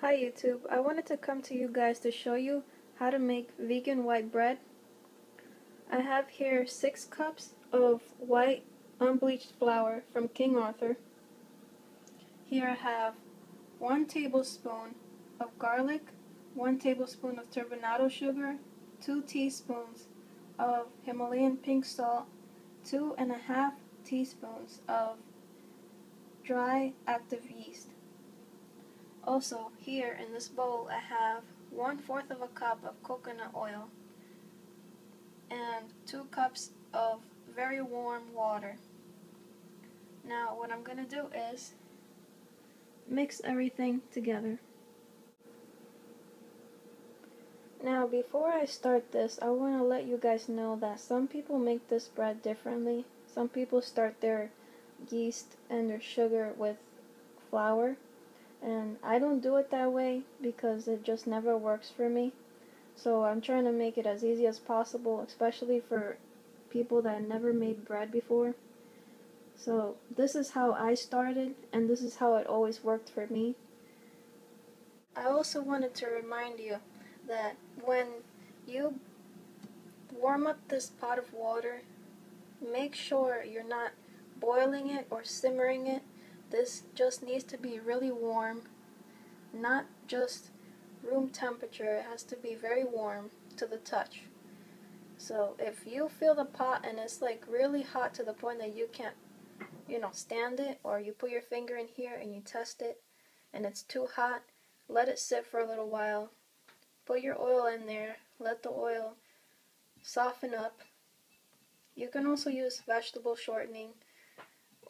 Hi YouTube, I wanted to come to you guys to show you how to make vegan white bread. I have here 6 cups of white unbleached flour from King Arthur. Here I have 1 tablespoon of garlic, 1 tablespoon of turbinato sugar, 2 teaspoons of Himalayan pink salt, 2.5 teaspoons of dry active yeast. Also, here in this bowl I have 1/4 of a cup of coconut oil and 2 cups of very warm water. Now what I'm going to do is mix everything together. Now before I start this, I want to let you guys know that some people make this bread differently. Some people start their yeast and their sugar with flour, and I don't do it that way because it just never works for me. So I'm trying to make it as easy as possible, especially for people that never made bread before. So this is how I started, and this is how it always worked for me. I also wanted to remind you that when you warm up this pot of water, make sure you're not boiling it or simmering it. This just needs to be really warm, not just room temperature. It has to be very warm to the touch. So if you feel the pot and it's like really hot to the point that you can't, stand it, or you put your finger in here and you test it and it's too hot, let it sit for a little while. Put your oil in there, let the oil soften up. You can also use vegetable shortening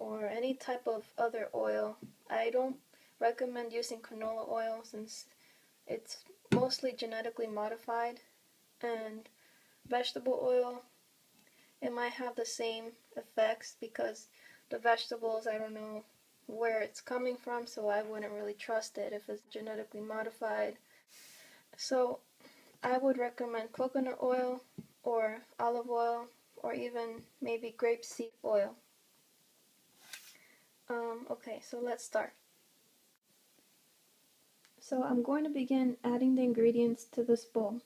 or any type of other oil. I don't recommend using canola oil since it's mostly genetically modified, and vegetable oil, it might have the same effects because the vegetables, I don't know where it's coming from, so I wouldn't really trust it if it's genetically modified. So I would recommend coconut oil or olive oil or even maybe grapeseed oil. Okay, so let's start. So I'm going to begin adding the ingredients to this bowl.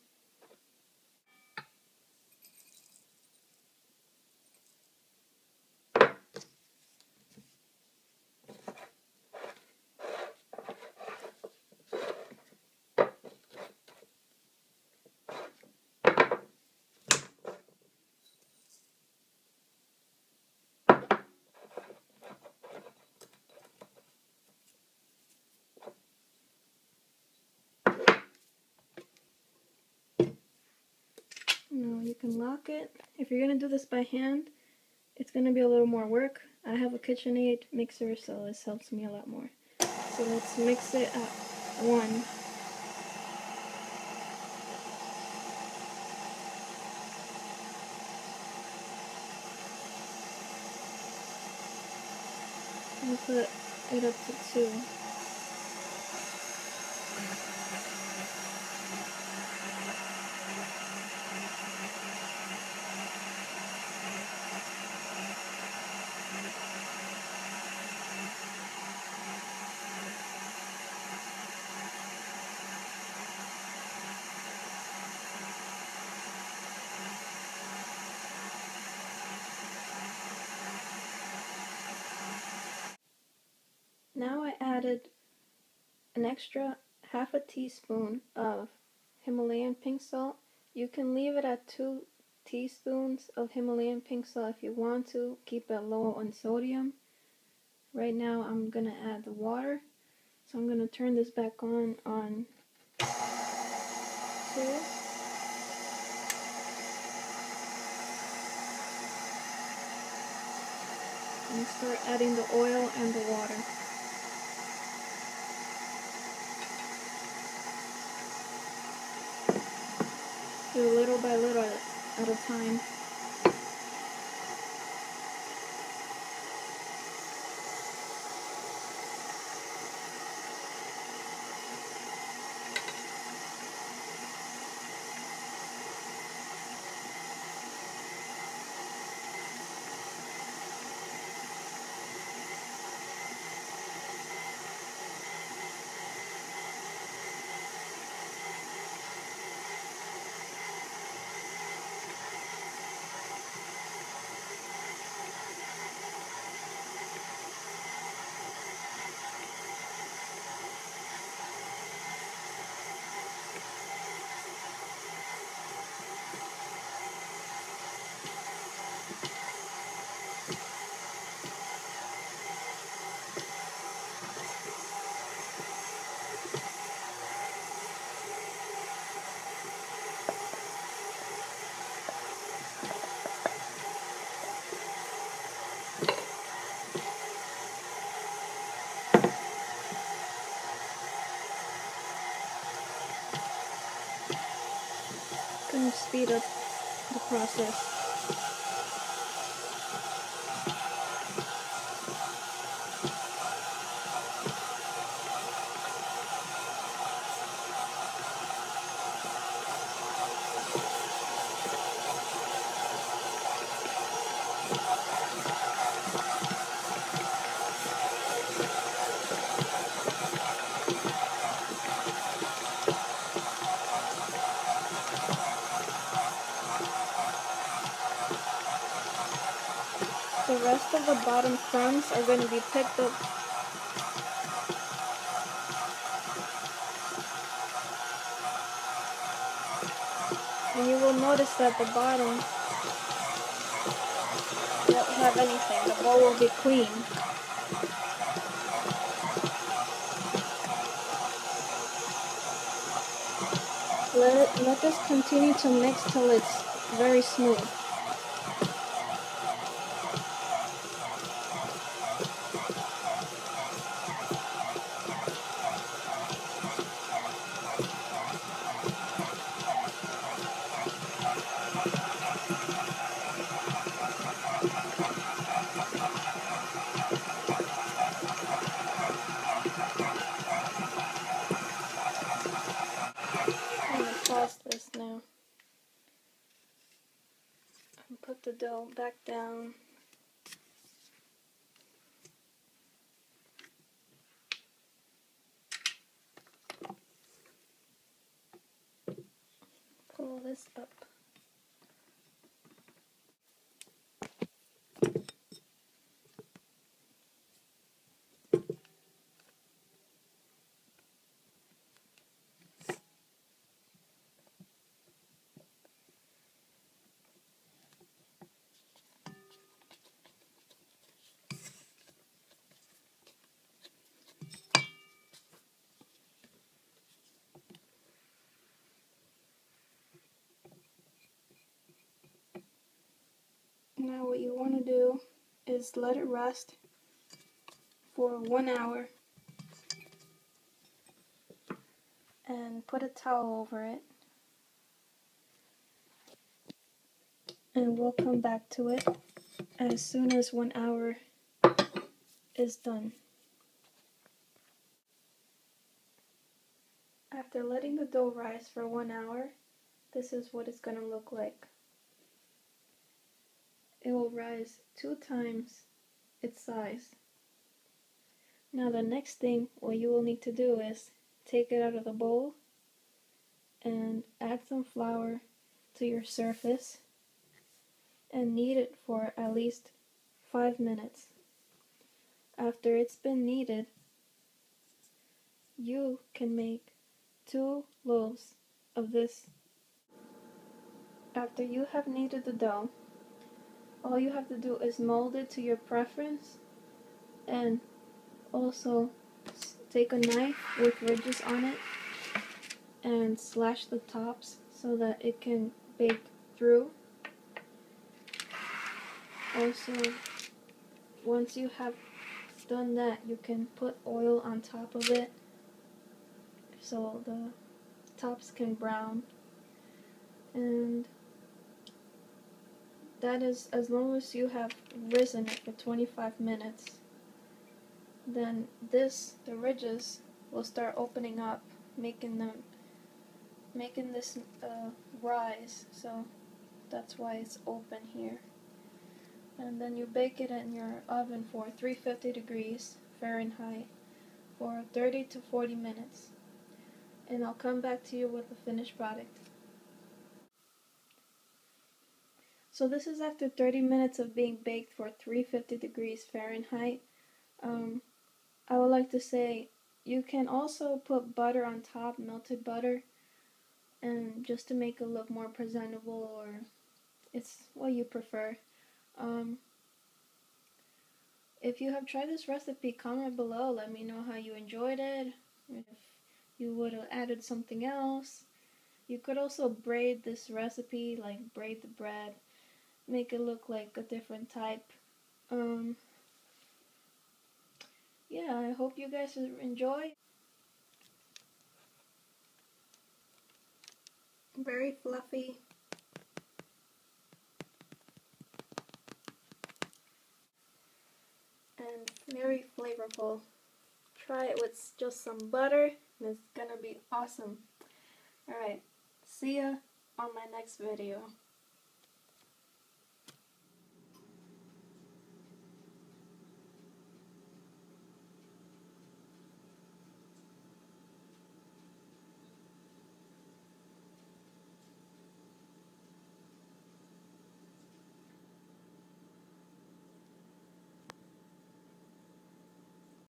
Now you can lock it. If you're going to do this by hand, it's going to be a little more work. I have a KitchenAid mixer, so this helps me a lot more. So let's mix it at 1. We'll put it up to 2. Now I added an extra 1/2 teaspoon of Himalayan pink salt. You can leave it at 2 teaspoons of Himalayan pink salt if you want to. Keep it low on sodium. Right now I'm going to add the water. So I'm going to turn this back on 2. And start adding the oil and the water. Do little by little at a time. gonna speed up the process. The rest of the bottom crumbs are going to be picked up. And you will notice that the bottom won't have anything. The bowl will be clean. Let this continue to mix till it's very smooth. I'm going to pause this now and put the dough back down. Pull this up. Now what you want to do is let it rest for 1 hour and put a towel over it, and we'll come back to it as soon as 1 hour is done. After letting the dough rise for 1 hour, this is what it's going to look like. It will rise 2 times its size. Now the next thing what you will need to do is take it out of the bowl and add some flour to your surface and knead it for at least 5 minutes. After it's been kneaded, you can make 2 loaves of this. After you have kneaded the dough, all you have to do is mold it to your preference, and also take a knife with ridges on it and slash the tops so that it can bake through. Also, once you have done that, you can put oil on top of it so the tops can brown. And that is as long as you have risen it for 25 minutes. Then the ridges will start opening up, making this rise. So that's why it's open here. And then you bake it in your oven for 350 degrees Fahrenheit for 30 to 40 minutes. And I'll come back to you with the finished product. So this is after 30 minutes of being baked for 350 degrees Fahrenheit. I would like to say you can also put butter on top, melted butter, and just to make it look more presentable, or it's what you prefer. If you have tried this recipe, comment below. Let me know how you enjoyed it. If you would have added something else. You could also braid this recipe, like braid the bread, make it look like a different type. Yeah, I hope you guys enjoy. Very fluffy. And very flavorful. Try it with just some butter and it's gonna be awesome. Alright, see ya on my next video.